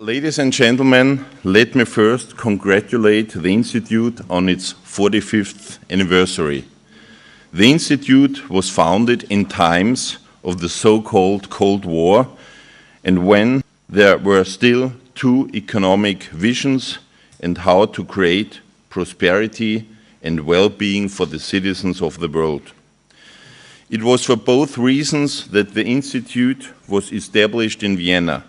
Ladies and gentlemen, let me first congratulate the Institute on its 45th anniversary. The Institute was founded in times of the so-called Cold War and when there were still two economic visions and how to create prosperity and well-being for the citizens of the world. It was for both reasons that the Institute was established in Vienna.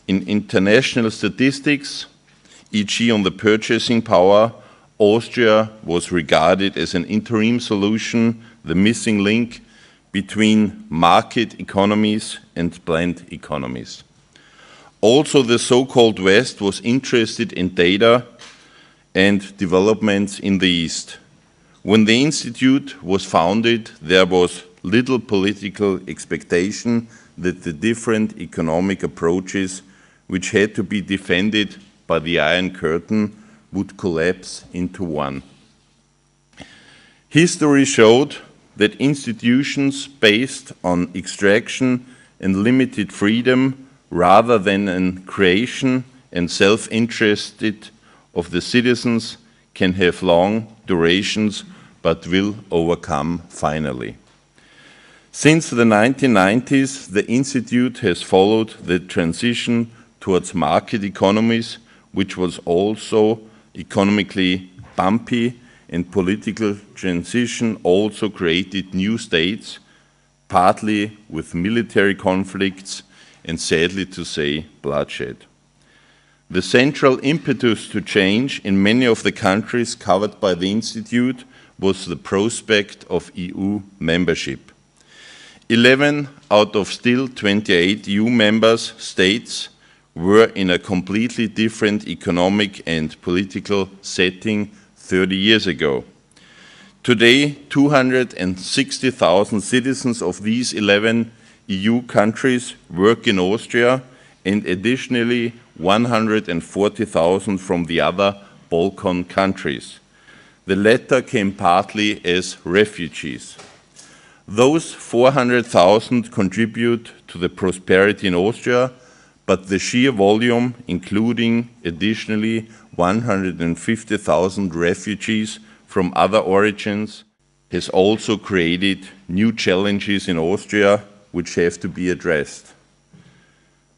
In international statistics, e.g. on the purchasing power, Austria was regarded as an interim solution, the missing link between market economies and planned economies. Also, the so-called West was interested in data and developments in the East. When the Institute was founded, there was little political expectation that the different economic approaches which had to be defended by the Iron Curtain would collapse into one. History showed that institutions based on extraction and limited freedom rather than in creation and self-interested of the citizens can have long durations but will overcome finally. Since the 1990s, the Institute has followed the transition towards market economies, which was also economically bumpy, and political transition also created new states, partly with military conflicts and, sadly to say, bloodshed. The central impetus to change in many of the countries covered by the Institute was the prospect of EU membership. 11 out of still 28 EU member states were in a completely different economic and political setting 30 years ago. Today, 260,000 citizens of these 11 EU countries work in Austria, and additionally 140,000 from the other Balkan countries. The latter came partly as refugees. Those 400,000 contribute to the prosperity in Austria, but the sheer volume, including additionally 150,000 refugees from other origins, has also created new challenges in Austria which have to be addressed.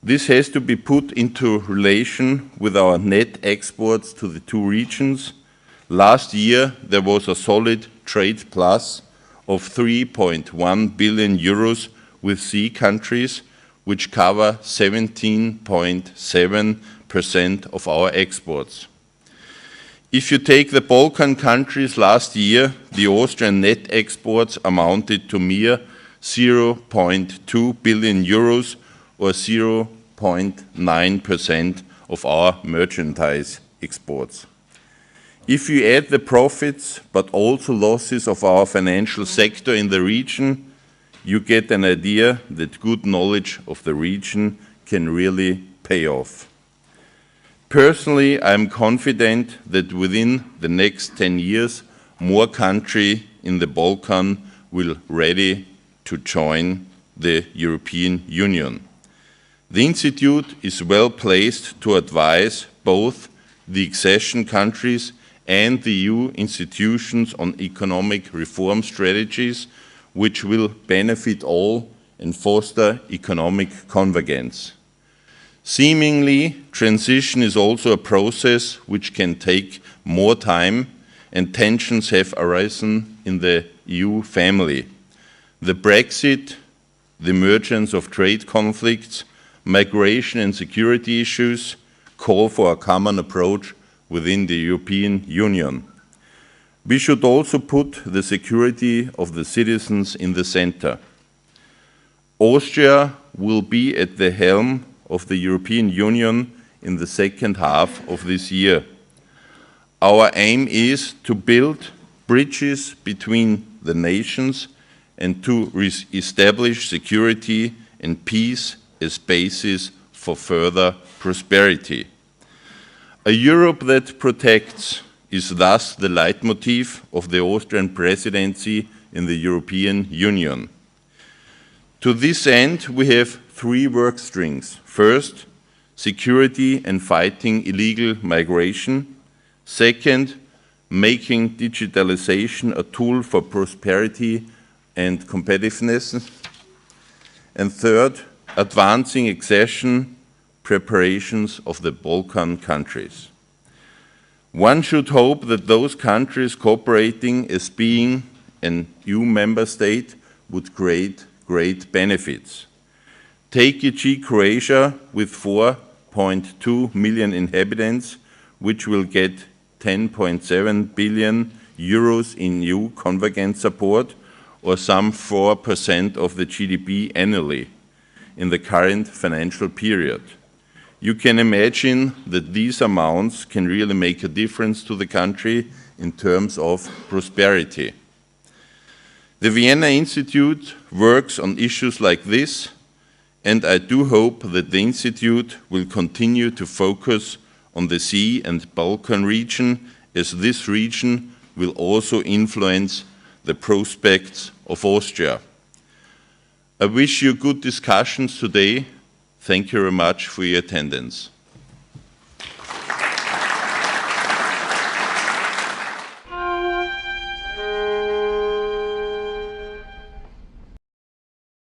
This has to be put into relation with our net exports to the two regions. Last year there was a solid trade plus of 3.1 billion euros with CEE countries, which cover 17.7% of our exports. If you take the Balkan countries last year, the Austrian net exports amounted to mere 0.2 billion euros or 0.9% of our merchandise exports. If you add the profits but also losses of our financial sector in the region, you get an idea that good knowledge of the region can really pay off. Personally, I am confident that within the next 10 years, more countries in the Balkan will be ready to join the European Union. The Institute is well placed to advise both the accession countries and the EU institutions on economic reform strategies which will benefit all and foster economic convergence. Seemingly, transition is also a process which can take more time, and tensions have arisen in the EU family. The Brexit, the emergence of trade conflicts, migration and security issues call for a common approach within the European Union. We should also put the security of the citizens in the center. Austria will be at the helm of the European Union in the second half of this year. Our aim is to build bridges between the nations and to establish security and peace as basis for further prosperity. A Europe that protects is thus the leitmotif of the Austrian presidency in the European Union. To this end, we have three work streams. First, security and fighting illegal migration. Second, making digitalization a tool for prosperity and competitiveness. And third, advancing accession preparations of the Balkan countries. One should hope that those countries cooperating as being an EU member state would create great benefits. Take e.g. Croatia with 4.2 million inhabitants, which will get 10.7 billion euros in EU convergence support, or some 4% of the GDP annually in the current financial period. You can imagine that these amounts can really make a difference to the country in terms of prosperity. The Vienna Institute works on issues like this, and I do hope that the Institute will continue to focus on the Sea and Balkan region, as this region will also influence the prospects of Austria. I wish you good discussions today. Thank you very much for your attendance.